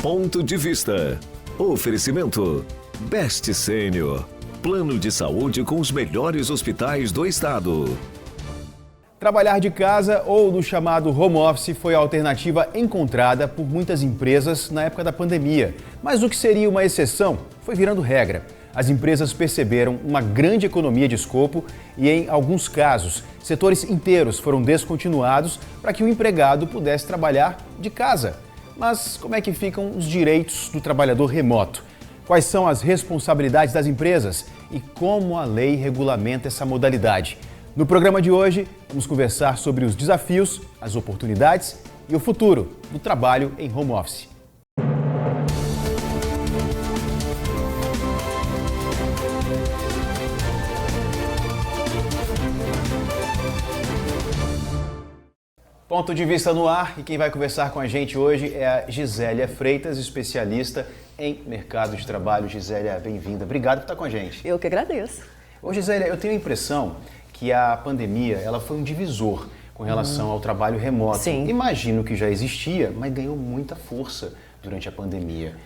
Ponto de Vista. Oferecimento Best Sênior. Plano de saúde com os melhores hospitais do estado. Trabalhar de casa ou no chamado home office foi a alternativa encontrada por muitas empresas na época da pandemia. Mas o que seria uma exceção foi virando regra. As empresas perceberam uma grande economia de escopo e, em alguns casos, setores inteiros foram descontinuados para que o empregado pudesse trabalhar de casa. Mas como é que ficam os direitos do trabalhador remoto? Quais são as responsabilidades das empresas e como a lei regulamenta essa modalidade? No programa de hoje, vamos conversar sobre os desafios, as oportunidades e o futuro do trabalho em home office. Ponto de Vista no ar, e quem vai conversar com a gente hoje é a Gisélia Freitas, especialista em mercado de trabalho. Gisélia, bem-vinda. Obrigado por estar com a gente. Eu que agradeço. Ô, Gisélia, eu tenho a impressão que a pandemia ela foi um divisor com relação ao trabalho remoto. Sim. Imagino que já existia, mas ganhou muita força durante a pandemia.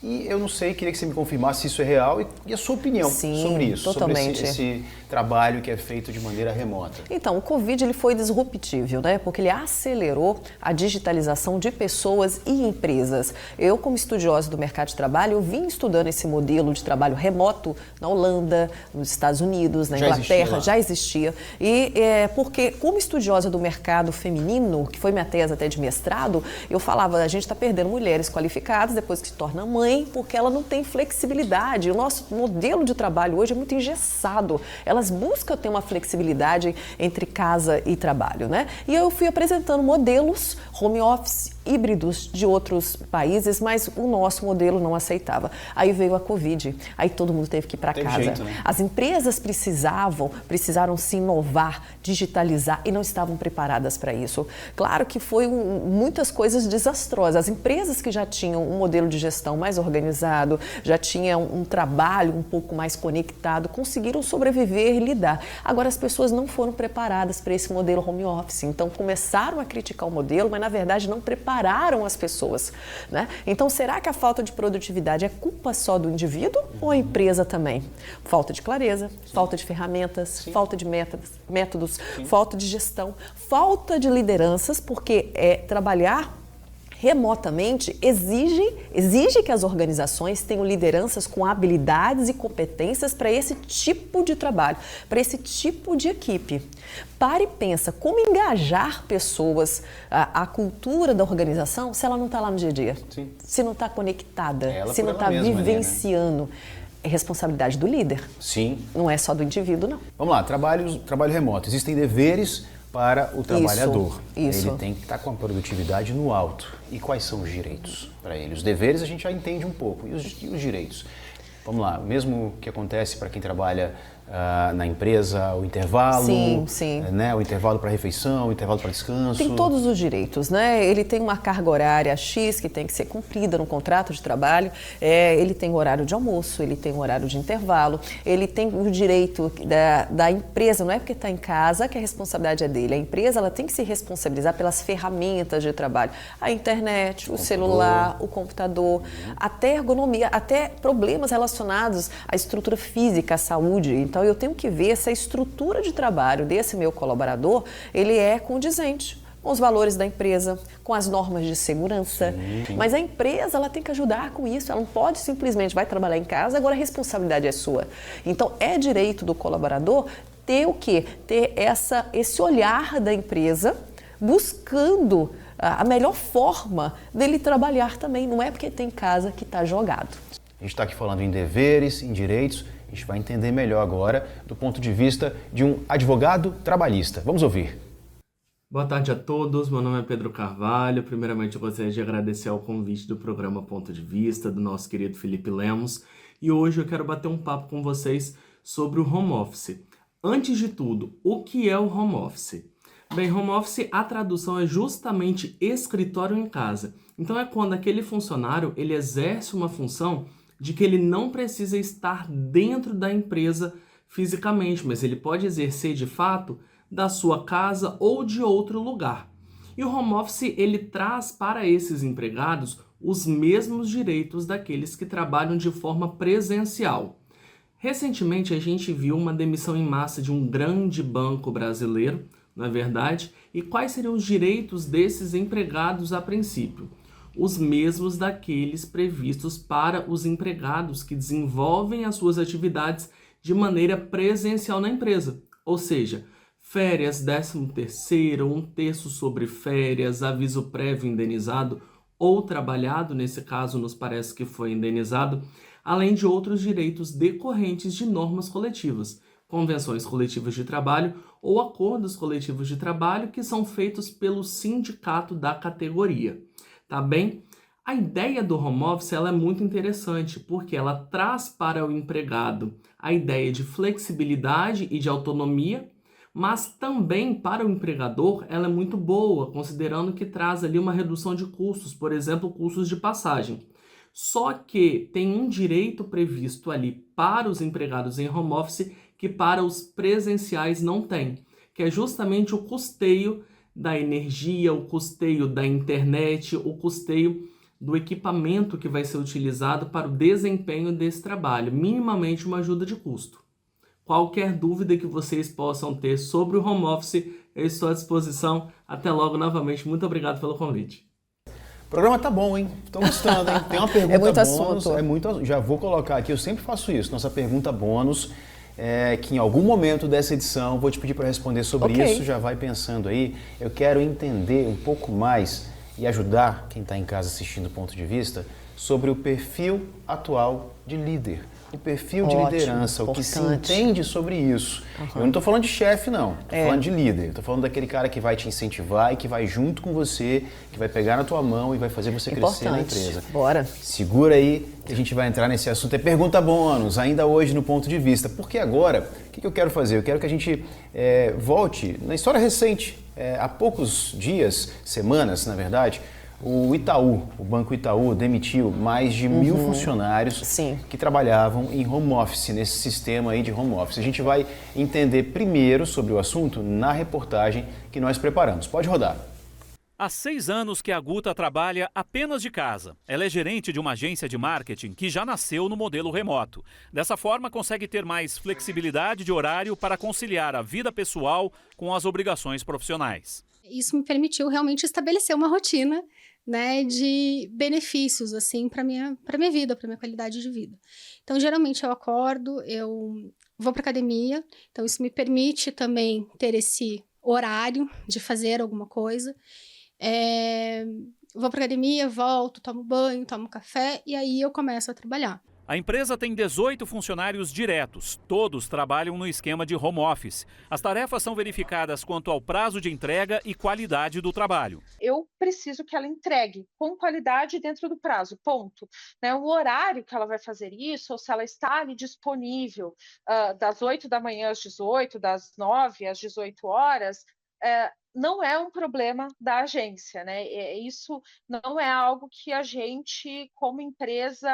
E eu não sei, queria que você me confirmasse se isso é real e a sua opinião sobre isso, totalmente. sobre esse trabalho que é feito de maneira remota. Então, o Covid ele foi disruptivo, né? Porque ele acelerou a digitalização de pessoas e empresas. Eu, como estudiosa do mercado de trabalho, eu vim estudando esse modelo de trabalho remoto na Holanda, nos Estados Unidos, na Inglaterra, já existia. E porque, como estudiosa do mercado feminino, que foi minha tese até de mestrado, eu falava, a gente está perdendo mulheres qualificadas depois que se torna mãe, porque ela não tem flexibilidade. O nosso modelo de trabalho hoje é muito engessado. Elas buscam ter uma flexibilidade entre casa e trabalho, né? E eu fui apresentando modelos home office híbridos de outros países, mas o nosso modelo não aceitava. Aí veio a Covid, aí todo mundo teve que ir para casa. Jeito, né? As empresas precisaram se inovar, digitalizar e não estavam preparadas para isso. Claro que foi muitas coisas desastrosas. As empresas que já tinham um modelo de gestão mais organizado, já tinham um trabalho um pouco mais conectado, conseguiram sobreviver e lidar. Agora as pessoas não foram preparadas para esse modelo home office, então começaram a criticar o modelo, mas na verdade não prepararam as pessoas, né? Então, será que a falta de produtividade é culpa só do indivíduo ou a empresa também? Falta de clareza, falta de ferramentas, falta de métodos, falta de gestão, falta de lideranças, porque trabalhar remotamente exige que as organizações tenham lideranças com habilidades e competências para esse tipo de trabalho, para esse tipo de equipe. Pare e pensa, como engajar pessoas, a cultura da organização, se ela não está lá no dia a dia, se não está conectada, se não está vivenciando. Ali, né? É responsabilidade do líder. Sim. Não é só do indivíduo, não. Vamos lá, trabalho remoto. Existem deveres para o trabalhador. Isso. Ele tem que estar com a produtividade no alto. E quais são os direitos para ele? Os deveres a gente já entende um pouco. E os direitos? Vamos lá, mesmo que acontece para quem trabalha na empresa, o intervalo, sim. Né, o intervalo para refeição, o intervalo para descanso. Tem todos os direitos, né? Ele tem uma carga horária X que tem que ser cumprida no contrato de trabalho, ele tem horário de almoço, ele tem horário de intervalo, ele tem o direito da empresa, não é porque está em casa que a responsabilidade é dele. A empresa ela tem que se responsabilizar pelas ferramentas de trabalho, a internet, o celular, o computador, até ergonomia, até problemas relacionados à estrutura física, à saúde. Então, eu tenho que ver se a estrutura de trabalho desse meu colaborador, ele é condizente com os valores da empresa, com as normas de segurança. Sim. Mas a empresa ela tem que ajudar com isso, ela não pode simplesmente vai trabalhar em casa, agora a responsabilidade é sua. Então, é direito do colaborador ter o quê? Ter esse olhar da empresa buscando a melhor forma dele trabalhar também. Não é porque tem casa que está jogado. A gente está aqui falando em deveres, em direitos. A gente vai entender melhor agora do ponto de vista de um advogado trabalhista. Vamos ouvir. Boa tarde a todos, meu nome é Pedro Carvalho. Primeiramente eu gostaria de agradecer ao convite do programa Ponto de Vista, do nosso querido Felipe Lemos. E hoje eu quero bater um papo com vocês sobre o home office. Antes de tudo, o que é o home office? Bem, home office, a tradução é justamente escritório em casa. Então é quando aquele funcionário ele exerce uma função de que ele não precisa estar dentro da empresa fisicamente, mas ele pode exercer de fato da sua casa ou de outro lugar. E o home office ele traz para esses empregados os mesmos direitos daqueles que trabalham de forma presencial. Recentemente, a gente viu uma demissão em massa de um grande banco brasileiro, não é verdade? E quais seriam os direitos desses empregados a princípio? Os mesmos daqueles previstos para os empregados que desenvolvem as suas atividades de maneira presencial na empresa, ou seja, férias, 13º, 1/3 sobre férias, aviso prévio indenizado ou trabalhado, nesse caso nos parece que foi indenizado, além de outros direitos decorrentes de normas coletivas, convenções coletivas de trabalho ou acordos coletivos de trabalho que são feitos pelo sindicato da categoria. Tá bem? A ideia do home office ela é muito interessante porque ela traz para o empregado a ideia de flexibilidade e de autonomia, mas também para o empregador ela é muito boa, considerando que traz ali uma redução de custos, por exemplo, custos de passagem. Só que tem um direito previsto ali para os empregados em home office que para os presenciais não tem, que é justamente o custeio da energia, o custeio da internet, o custeio do equipamento que vai ser utilizado para o desempenho desse trabalho, minimamente uma ajuda de custo. Qualquer dúvida que vocês possam ter sobre o home office, eu estou à disposição. Até logo novamente. Muito obrigado pelo convite. O programa tá bom, hein? Estou gostando, hein? Tem uma pergunta muito bônus. assunto. Já vou colocar aqui, eu sempre faço isso. Nossa pergunta bônus, que em algum momento dessa edição vou te pedir para responder sobre isso. Já vai pensando aí. Eu quero entender um pouco mais e ajudar quem está em casa assistindo o Ponto de Vista sobre o perfil atual de líder. O perfil de liderança, importante. O que se entende sobre isso. Eu não estou falando de chefe, não. Estou falando de líder. Estou falando daquele cara que vai te incentivar e que vai junto com você, que vai pegar na tua mão e vai fazer você crescer na empresa. Bora. Segura aí que a gente vai entrar nesse assunto. É pergunta bônus, ainda hoje no Ponto de Vista. Porque agora, o que eu quero fazer? Eu quero que a gente volte na história recente. Há poucos dias, semanas, na verdade, o Itaú, o Banco Itaú, demitiu mais de 1.000 funcionários que trabalhavam em home office, nesse sistema aí de home office. A gente vai entender primeiro sobre o assunto na reportagem que nós preparamos. Pode rodar. Há 6 anos que a Guta trabalha apenas de casa. Ela é gerente de uma agência de marketing que já nasceu no modelo remoto. Dessa forma, consegue ter mais flexibilidade de horário para conciliar a vida pessoal com as obrigações profissionais. Isso me permitiu realmente estabelecer uma rotina, né, de benefícios assim para minha vida, para minha qualidade de vida. Então, geralmente eu acordo, eu vou para academia, então isso me permite também ter esse horário de fazer alguma coisa. Vou para academia, volto, tomo banho, tomo café e aí eu começo a trabalhar. A empresa tem 18 funcionários diretos. Todos trabalham no esquema de home office. As tarefas são verificadas quanto ao prazo de entrega e qualidade do trabalho. Eu preciso que ela entregue com qualidade dentro do prazo, ponto. O horário que ela vai fazer isso, ou se ela está ali disponível das 8 da manhã às 18, das 9 às 18 horas, não é um problema da agência, né? Isso não é algo que a gente, como empresa,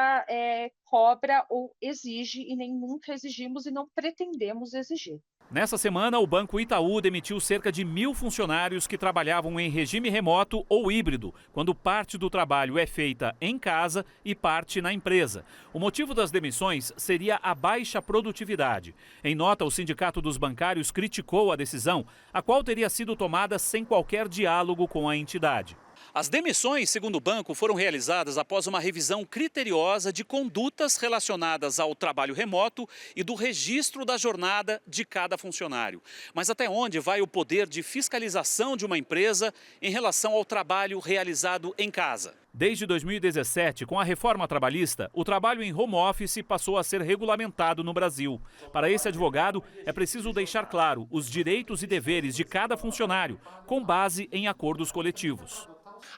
cobra ou exige, e nem nunca exigimos e não pretendemos exigir. Nessa semana, o Banco Itaú demitiu cerca de 1.000 funcionários que trabalhavam em regime remoto ou híbrido, quando parte do trabalho é feita em casa e parte na empresa. O motivo das demissões seria a baixa produtividade. Em nota, o Sindicato dos Bancários criticou a decisão, a qual teria sido tomada sem qualquer diálogo com a entidade. As demissões, segundo o banco, foram realizadas após uma revisão criteriosa de condutas relacionadas ao trabalho remoto e do registro da jornada de cada funcionário. Mas até onde vai o poder de fiscalização de uma empresa em relação ao trabalho realizado em casa? Desde 2017, com a reforma trabalhista, o trabalho em home office passou a ser regulamentado no Brasil. Para esse advogado, é preciso deixar claro os direitos e deveres de cada funcionário, com base em acordos coletivos.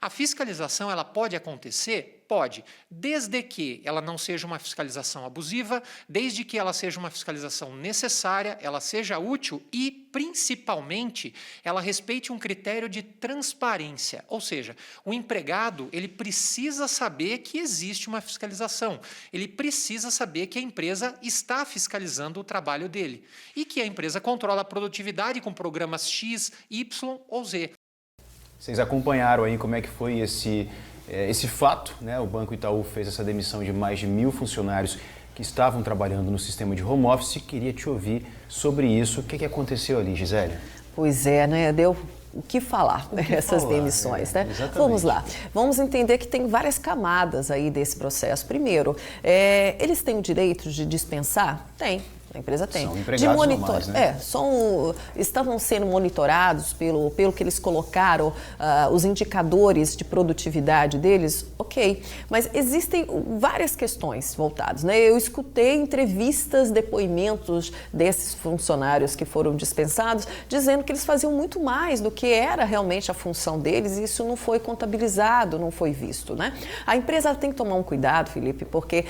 A fiscalização ela pode acontecer? Pode, desde que ela não seja uma fiscalização abusiva, desde que ela seja uma fiscalização necessária, ela seja útil e, principalmente, ela respeite um critério de transparência. Ou seja, o empregado ele precisa saber que existe uma fiscalização, ele precisa saber que a empresa está fiscalizando o trabalho dele e que a empresa controla a produtividade com programas X, Y ou Z. Vocês acompanharam aí como é que foi esse esse fato, né, o Banco Itaú fez essa demissão de mais de 1.000 funcionários que estavam trabalhando no sistema de home office. Queria te ouvir sobre isso. O que aconteceu ali, Gisele? Pois é, né? Deu o que falar, né? Essas demissões, né? Exatamente. Vamos lá. Vamos entender que tem várias camadas aí desse processo. Primeiro, eles têm o direito de dispensar? Tem. A empresa tem. São empregados normais, né? Estavam sendo monitorados pelo que eles colocaram, os indicadores de produtividade deles, ok. Mas existem várias questões voltadas, né? Eu escutei entrevistas, depoimentos desses funcionários que foram dispensados, dizendo que eles faziam muito mais do que era realmente a função deles e isso não foi contabilizado, não foi visto, né? A empresa tem que tomar um cuidado, Felipe, porque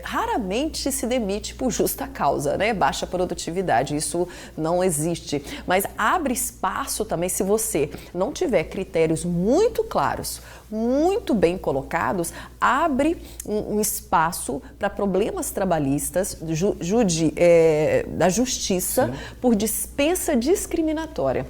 raramente se demite por justa causa, né? Baixa produtividade, isso não existe. Mas abre espaço também, se você não tiver critérios muito claros, muito bem colocados, abre um espaço para problemas trabalhistas da justiça. Sim. Por dispensa discriminatória.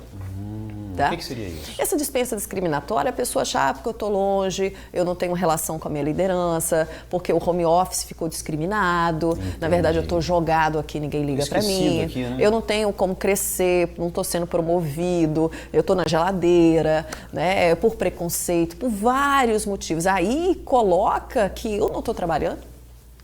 Tá? O que seria isso? Essa dispensa discriminatória, a pessoa achar porque eu estou longe, eu não tenho relação com a minha liderança, porque o home office ficou discriminado, entendi. Na verdade eu estou jogado aqui, ninguém liga para mim, aqui, né? Eu não tenho como crescer, não estou sendo promovido, eu estou na geladeira, né? Por preconceito, por vários motivos. Aí coloca que eu não estou trabalhando,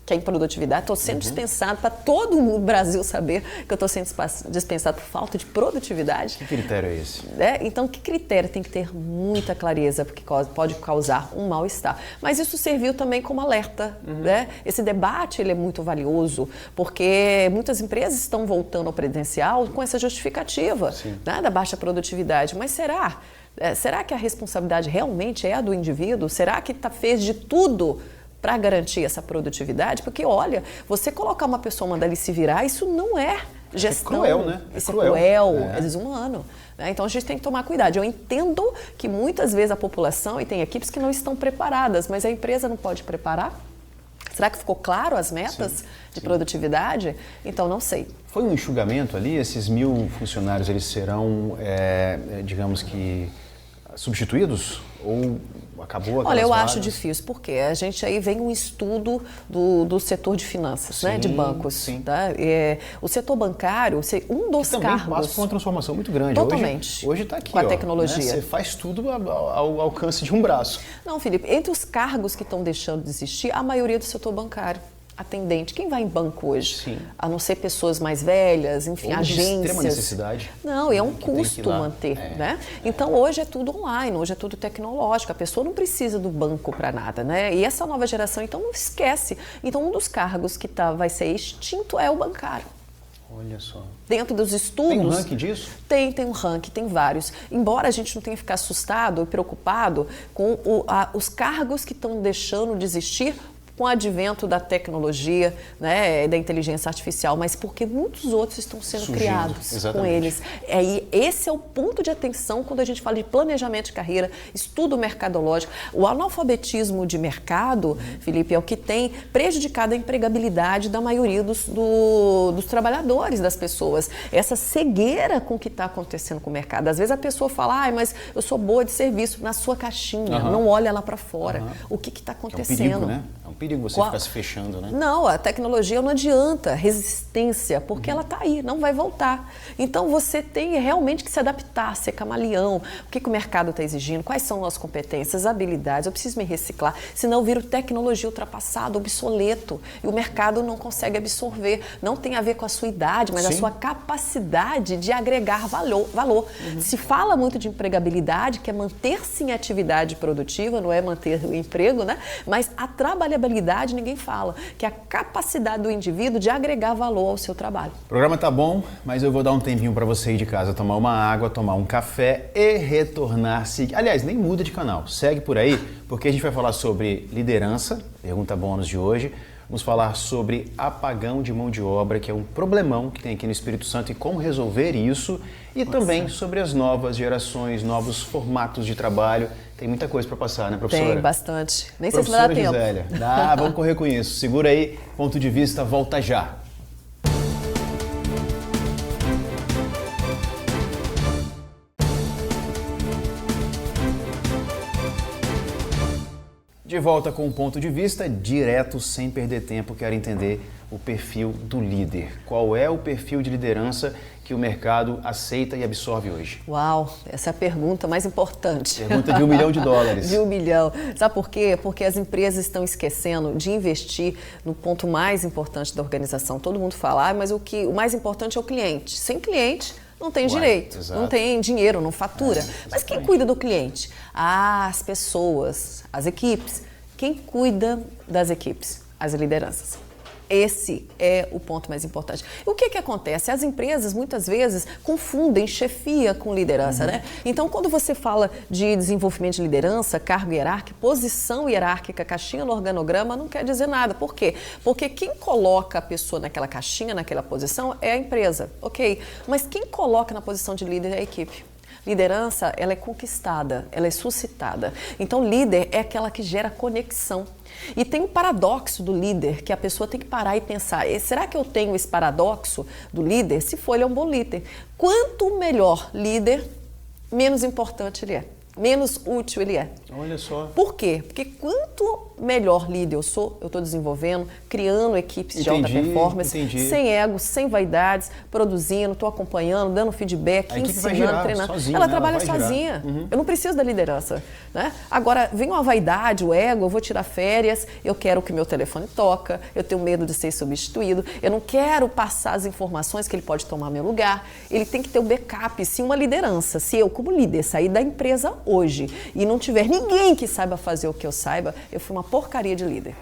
que é improdutividade, estou sendo dispensado para todo o Brasil saber que eu estou sendo dispensado por falta de produtividade. Que critério é esse? Então, que critério? Tem que ter muita clareza, porque pode causar um mal-estar. Mas isso serviu também como alerta, né? Esse debate ele é muito valioso, porque muitas empresas estão voltando ao presencial com essa justificativa, né, da baixa produtividade. Mas será que a responsabilidade realmente é a do indivíduo? Será que fez de tudo para garantir essa produtividade? Porque, olha, você colocar uma pessoa, mandar ele se virar, isso não é gestão. É cruel, né? Isso é cruel, é desumano. Né? Então, a gente tem que tomar cuidado. Eu entendo que muitas vezes a população, e tem equipes que não estão preparadas, mas a empresa não pode preparar? Será que ficou claro as metas de produtividade? Então, não sei. Foi um enxugamento ali? Esses 1.000 funcionários, eles serão, digamos que, substituídos? Ou acabou? Olha, eu acho difícil, porque a gente aí vem um estudo do setor de finanças, né, de bancos. Tá? O setor bancário, um dos também cargos... passa por uma transformação muito grande. Totalmente. Hoje está aqui, com a tecnologia. Né? Você faz tudo ao alcance de um braço. Não, Felipe, entre os cargos que estão deixando de existir, a maioria do setor bancário. Atendente. Quem vai em banco hoje? Sim. A não ser pessoas mais velhas, enfim, agências. De extrema necessidade. Não, é um custo manter, né? Então, hoje é tudo online, hoje é tudo tecnológico. A pessoa não precisa do banco para nada, né? E essa nova geração, então, não esquece. Então, um dos cargos que vai ser extinto é o bancário. Olha só. Dentro dos estudos... Tem um ranking disso? Tem um ranking, tem vários. Embora a gente não tenha que ficar assustado e preocupado com os cargos que estão deixando de existir com o advento da tecnologia, né, da inteligência artificial, mas porque muitos outros estão sendo criados com eles. Esse é o ponto de atenção quando a gente fala de planejamento de carreira, estudo mercadológico. O analfabetismo de mercado, Felipe, é o que tem prejudicado a empregabilidade da maioria dos trabalhadores, das pessoas. Essa cegueira com o que está acontecendo com o mercado. Às vezes a pessoa fala, mas eu sou boa de serviço, na sua caixinha, não olha lá para fora. O que está acontecendo? É um perigo, né? É um perigo você ficar se fechando, né? Não, a tecnologia não adianta, resistência, porque ela está aí, não vai voltar. Então você tem realmente que se adaptar, ser camaleão. O que o mercado está exigindo? Quais são as competências, habilidades? Eu preciso me reciclar, senão eu viro tecnologia ultrapassada, obsoleto. E o mercado não consegue absorver. Não tem a ver com a sua idade, mas a sua capacidade de agregar valor. Se fala muito de empregabilidade, que é manter-se em atividade produtiva, não é manter o emprego, né? Mas a trabalhabilidade ninguém fala, que é a capacidade do indivíduo de agregar valor ao seu trabalho. O programa tá bom, mas eu vou dar um tempinho para você ir de casa tomar uma água, tomar um café e retornar. Aliás, nem muda de canal, segue por aí, porque a gente vai falar sobre liderança, pergunta bônus de hoje. Vamos falar sobre apagão de mão de obra, que é um problemão que tem aqui no Espírito Santo e como resolver isso. E também sobre as novas gerações, novos formatos de trabalho. Tem muita coisa para passar, né, professora? Tem, bastante. Nem sei se vai dar tempo. Gisélia, vamos correr com isso. Segura aí, Ponto de Vista volta já. De volta com um ponto de vista direto, sem perder tempo, quero entender o perfil do líder. Qual é o perfil de liderança que o mercado aceita e absorve hoje? Uau, essa é a pergunta mais importante. Pergunta de $1 milhão. De $1 milhão. Sabe por quê? Porque as empresas estão esquecendo de investir no ponto mais importante da organização. Todo mundo fala, mas o mais importante é o cliente. Sem cliente, não tem direito, não tem dinheiro, não fatura. Mas quem cuida do cliente? As pessoas, as equipes. Quem cuida das equipes? As lideranças. Esse é o ponto mais importante. O que acontece? As empresas, muitas vezes, confundem chefia com liderança, né? Então, quando você fala de desenvolvimento de liderança, cargo hierárquico, posição hierárquica, caixinha no organograma, não quer dizer nada. Por quê? Porque quem coloca a pessoa naquela caixinha, naquela posição, é a empresa, ok? Mas quem coloca na posição de líder é a equipe. Liderança, ela é conquistada, ela é suscitada. Então, líder é aquela que gera conexão. E tem um paradoxo do líder, que a pessoa tem que parar e pensar, será que eu tenho esse paradoxo do líder? Se for, ele é um bom líder. Quanto melhor líder, menos importante ele é. Menos útil ele é. Olha só. Por quê? Porque quanto melhor líder eu sou, eu estou desenvolvendo, criando equipes de alta performance, sem ego, sem vaidades, produzindo, estou acompanhando, dando feedback, ensinando, treinando. Sozinha, ela trabalha sozinha. Eu não preciso da liderança. Né? Agora, vem uma vaidade, o ego, eu vou tirar férias, eu quero que meu telefone toque, eu tenho medo de ser substituído, eu não quero passar as informações que ele pode tomar meu lugar. Ele tem que ter o backup, se uma liderança, se eu como líder sair da empresa hoje e não tiver ninguém que saiba fazer o que eu saiba, eu fui uma porcaria de líder.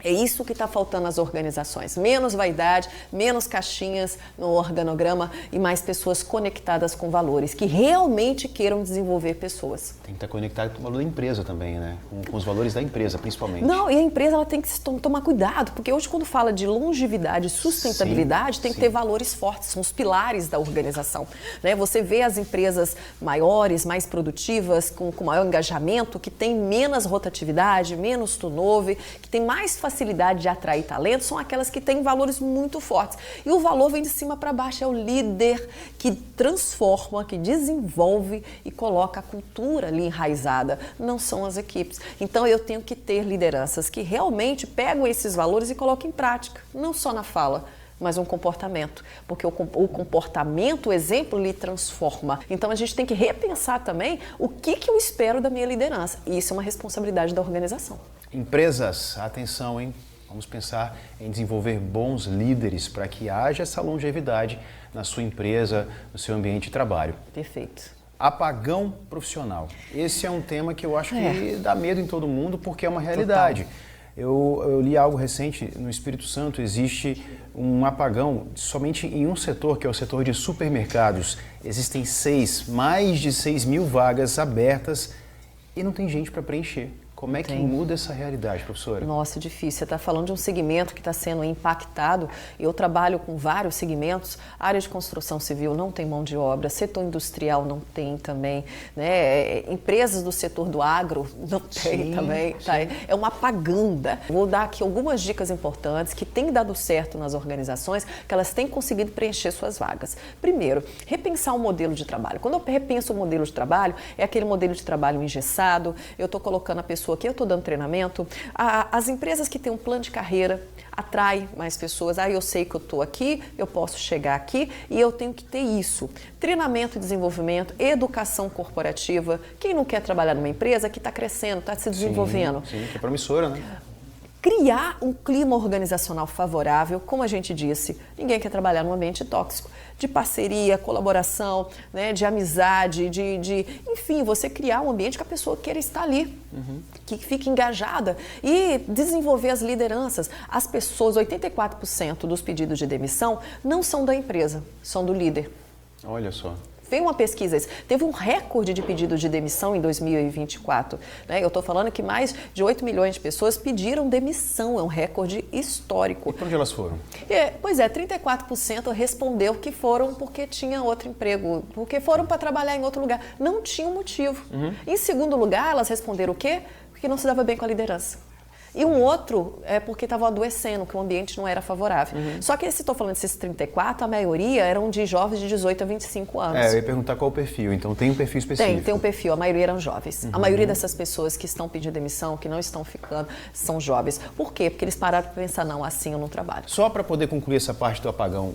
É isso que está faltando nas organizações. Menos vaidade, menos caixinhas no organograma e mais pessoas conectadas com valores, que realmente queiram desenvolver pessoas. Tem que estar conectado com o valor da empresa também, né? Com os valores da empresa, principalmente. Não, e a empresa ela tem que tomar cuidado, porque hoje quando fala de longevidade e sustentabilidade, tem que ter valores fortes, são os pilares da organização. Né? Você vê as empresas maiores, mais produtivas, com maior engajamento, que tem menos rotatividade, menos turnover, que tem mais facilidade de atrair talento, são aquelas que têm valores muito fortes. E o valor vem de cima para baixo, é o líder que transforma, que desenvolve e coloca a cultura ali enraizada, não são as equipes. Então eu tenho que ter lideranças que realmente pegam esses valores e colocam em prática, não só na fala, mas um comportamento, porque o comportamento, o exemplo, lhe transforma. Então a gente tem que repensar também o que eu espero da minha liderança, e isso é uma responsabilidade da organização. Empresas, atenção, hein? Vamos pensar em desenvolver bons líderes para que haja essa longevidade na sua empresa, no seu ambiente de trabalho. Perfeito. Apagão profissional. Esse é um tema que eu acho que dá medo em todo mundo, porque é uma realidade. Eu li algo recente, no Espírito Santo existe um apagão somente em um setor, que é o setor de supermercados. Existem mais de 6 mil vagas abertas e não tem gente para preencher. Como é que muda essa realidade, professora? Nossa, difícil. Você está falando de um segmento que está sendo impactado. Eu trabalho com vários segmentos. Área de construção civil não tem mão de obra, setor industrial não tem também, né? Empresas do setor do agro não tem também. Tá? É uma apaganda. Vou dar aqui algumas dicas importantes que têm dado certo nas organizações, que elas têm conseguido preencher suas vagas. Primeiro, repensar o modelo de trabalho. Quando eu repenso o modelo de trabalho, é aquele modelo de trabalho engessado, eu estou colocando a pessoa aqui, eu estou dando treinamento. As empresas que têm um plano de carreira atraem mais pessoas. Eu sei que eu estou aqui, eu posso chegar aqui e eu tenho que ter isso. Treinamento e desenvolvimento, educação corporativa. Quem não quer trabalhar numa empresa que está crescendo, está se desenvolvendo? Sim, que é promissora, né? Criar um clima organizacional favorável, como a gente disse, ninguém quer trabalhar num ambiente tóxico, de parceria, colaboração, né, de amizade, enfim, você criar um ambiente que a pessoa queira estar ali, que fique engajada e desenvolver as lideranças. As pessoas, 84% dos pedidos de demissão não são da empresa, são do líder. Olha só. Veio uma pesquisa, teve um recorde de pedidos de demissão em 2024. Né? Eu estou falando que mais de 8 milhões de pessoas pediram demissão, é um recorde histórico. E para onde elas foram? Pois é, 34% respondeu que foram porque tinha outro emprego, porque foram para trabalhar em outro lugar. Não tinha um motivo. Em segundo lugar, elas responderam o quê? Porque não se dava bem com a liderança. E um outro é porque estavam adoecendo, que o ambiente não era favorável. Só que estou falando desses 34, a maioria eram de jovens de 18 a 25 anos. Eu ia perguntar qual o perfil, então tem um perfil específico. Tem um perfil, a maioria eram jovens. A maioria dessas pessoas que estão pedindo demissão, que não estão ficando, são jovens. Por quê? Porque eles pararam para pensar, não, assim eu não trabalho. Só para poder concluir essa parte do apagão,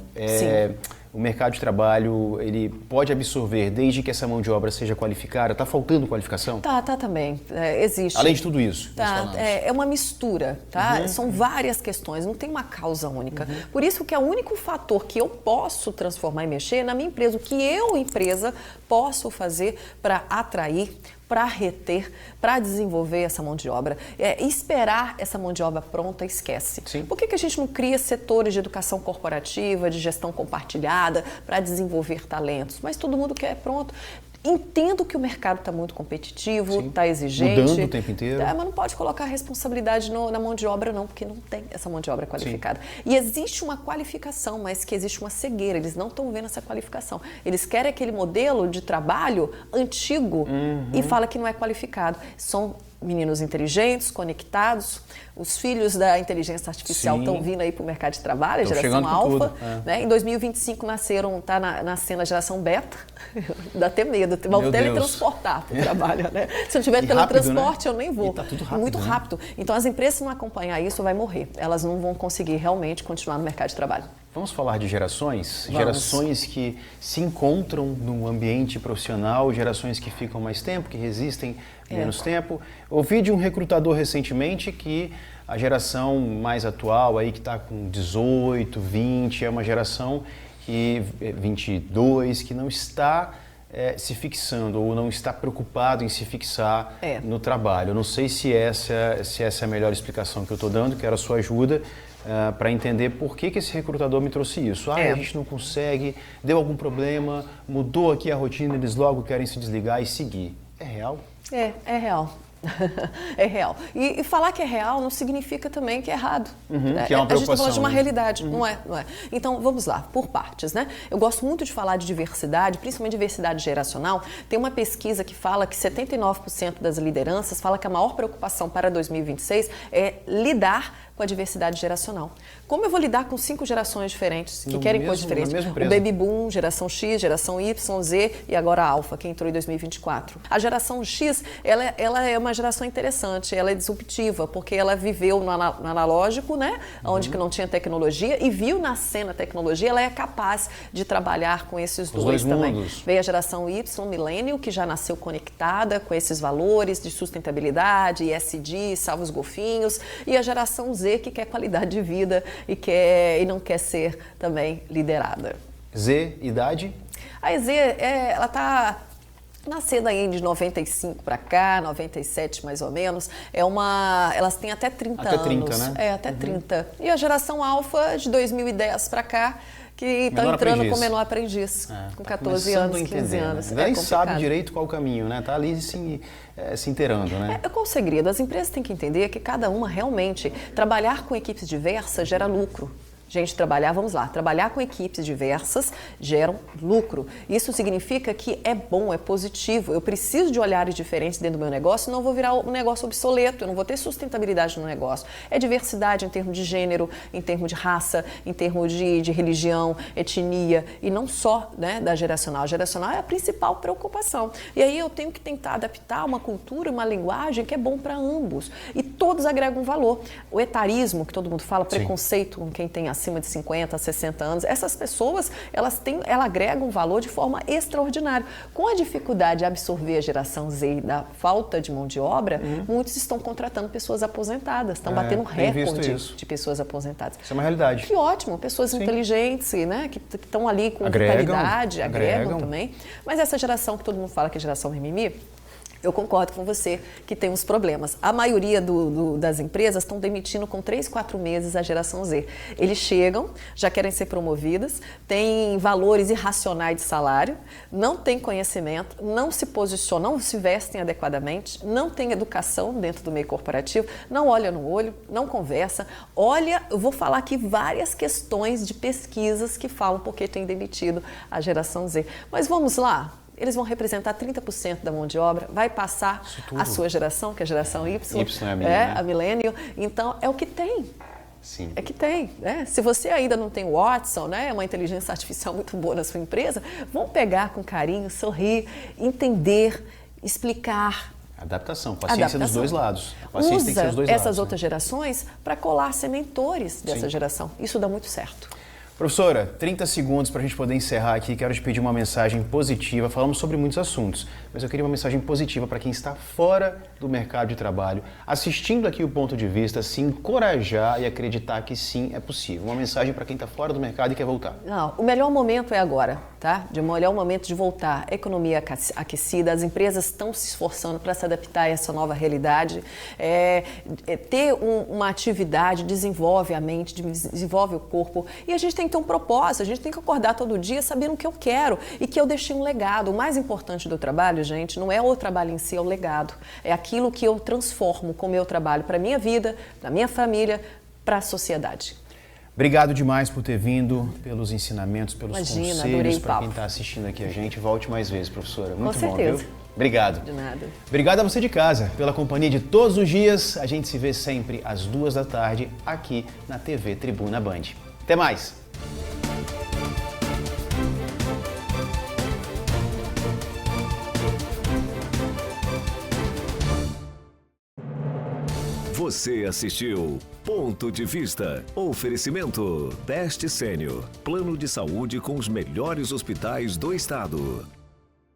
o mercado de trabalho, ele pode absorver desde que essa mão de obra seja qualificada? Está faltando qualificação? Tá também. Existe. Além de tudo isso. É uma mistura, tá? São várias questões, não tem uma causa única. Por isso que é o único fator que eu posso transformar e mexer é na minha empresa, o que eu, empresa, posso fazer para atrair, para reter, para desenvolver essa mão de obra. Esperar essa mão de obra pronta, esquece. Sim. Por que a gente não cria setores de educação corporativa, de gestão compartilhada, para desenvolver talentos? Mas todo mundo quer pronto. Entendo que o mercado está muito competitivo, está exigente. Mudando o tempo inteiro. Mas não pode colocar a responsabilidade na mão de obra, não, porque não tem essa mão de obra qualificada. E existe uma qualificação, mas que existe uma cegueira. Eles não estão vendo essa qualificação. Eles querem aquele modelo de trabalho antigo e fala que não é qualificado. São meninos inteligentes, conectados. Os filhos da inteligência artificial estão vindo aí para o mercado de trabalho, a geração alfa. Né? Em 2025 nasceram, está nascendo a geração beta. Dá até medo, vão teletransportar para o trabalho. Né? Se não tiver teletransporte, né? Eu nem vou. E tá tudo rápido, muito rápido. Então, as empresas, se não acompanhar isso, vai morrer. Elas não vão conseguir realmente continuar no mercado de trabalho. Vamos falar de gerações? Vamos. Gerações que se encontram no ambiente profissional, gerações que ficam mais tempo, que resistem menos tempo. Ouvi de um recrutador recentemente que a geração mais atual, aí que está com 18, 20, é uma geração que 22, que não está se fixando ou não está preocupado em se fixar no trabalho. Eu não sei se essa é a melhor explicação que eu estou dando, quero a sua ajuda para entender por que esse recrutador me trouxe isso. A gente não consegue, deu algum problema, mudou aqui a rotina, eles logo querem se desligar e seguir. É real? É real. É real. E falar que é real não significa também que é errado. Que é uma preocupação. A gente está falando de uma realidade, não é? Então, vamos lá, por partes, né? Eu gosto muito de falar de diversidade, principalmente diversidade geracional. Tem uma pesquisa que fala que 79% das lideranças fala que a maior preocupação para 2026 é lidar com a diversidade geracional. Como eu vou lidar com 5 gerações diferentes que querem coisas diferentes? O Baby Boom, geração X, geração Y, Z e agora a Alpha, que entrou em 2024. A geração X, ela é uma geração interessante, ela é disruptiva, porque ela viveu no analógico, né? Onde que não tinha tecnologia, e viu nascer na tecnologia, ela é capaz de trabalhar com esses dois também. Mundos. Veio a geração Y, Millennial, que já nasceu conectada com esses valores de sustentabilidade, ESG, salva os golfinhos, e a geração Z, que quer qualidade de vida e não quer ser também liderada. Z, idade? A Z, ela está nascendo aí de 95 para cá, 97 mais ou menos. Elas têm até 30 anos. Até 30, né? Até 30. E a geração Alpha, de 2010 para cá, que estão entrando com menor aprendiz, com 14 anos, 15 anos. Nem sabe direito qual o caminho, né? Tá ali se inteirando, né? Qual o segredo? As empresas têm que entender que cada uma realmente, trabalhar com equipes diversas gera lucro. Gente, trabalhar com equipes diversas geram lucro. Isso significa que é bom, é positivo. Eu preciso de olhares diferentes dentro do meu negócio, senão eu vou virar um negócio obsoleto, eu não vou ter sustentabilidade no negócio. É diversidade em termos de gênero, em termos de raça, em termos de religião, etnia, e não só, né, da geracional. A geracional é a principal preocupação. E aí eu tenho que tentar adaptar uma cultura, uma linguagem que é bom para ambos. E todos agregam valor. O etarismo, que todo mundo fala, preconceito com quem tem acima de 50, 60 anos, essas pessoas, elas agregam valor de forma extraordinária. Com a dificuldade de absorver a geração Z e da falta de mão de obra, muitos estão contratando pessoas aposentadas, estão batendo recorde de pessoas aposentadas. Isso é uma realidade. Que ótimo, pessoas inteligentes, né, que estão ali com qualidade, agregam também. Mas essa geração que todo mundo fala que é geração mimimi, eu concordo com você que tem uns problemas. A maioria das empresas estão demitindo com 3, 4 meses a geração Z. Eles chegam, já querem ser promovidas, têm valores irracionais de salário, não têm conhecimento, não se posicionam, não se vestem adequadamente, não têm educação dentro do meio corporativo, não olha no olho, não conversa. Olha, eu vou falar aqui várias questões de pesquisas que falam porque tem demitido a geração Z. Mas vamos lá. eles vão representar 30% da mão de obra, vai passar a sua geração, que é a geração Y. Y é a millennial. Então, é o que tem. Sim. É que tem, né? Se você ainda não tem o Watson, né, uma inteligência artificial muito boa na sua empresa, vamos pegar com carinho, sorrir, entender, explicar. Adaptação, paciência dos dois lados. A paciência Usa tem que ser dos dois essas lados, outras gerações para colar sementores dessa geração. Isso dá muito certo. Professora, 30 segundos para a gente poder encerrar aqui. Quero te pedir uma mensagem positiva. Falamos sobre muitos assuntos, mas eu queria uma mensagem positiva para quem está fora do mercado de trabalho, assistindo aqui o Ponto de Vista, se encorajar e acreditar que sim, é possível. Uma mensagem para quem está fora do mercado e quer voltar. Não, o melhor momento é agora, tá? O melhor momento de voltar. A economia aquecida, as empresas estão se esforçando para se adaptar a essa nova realidade. Ter uma atividade desenvolve a mente, desenvolve o corpo, e a gente tem que ter um propósito, a gente tem que acordar todo dia sabendo o que eu quero e que eu deixei um legado. O mais importante do trabalho, gente, não é o trabalho em si, é o legado. É aquilo que eu transformo com o meu trabalho para a minha vida, para a minha família, para a sociedade. Obrigado demais por ter vindo, pelos ensinamentos, pelos conselhos, para quem está assistindo aqui a gente. Volte mais vezes, professora. Muito bom, viu? Obrigado. De nada. Obrigado a você de casa pela companhia de todos os dias. A gente se vê sempre às 2 da tarde aqui na TV Tribuna Band. Até mais! Você assistiu Ponto de Vista. Oferecimento Best Sênior. Plano de saúde com os melhores hospitais do estado.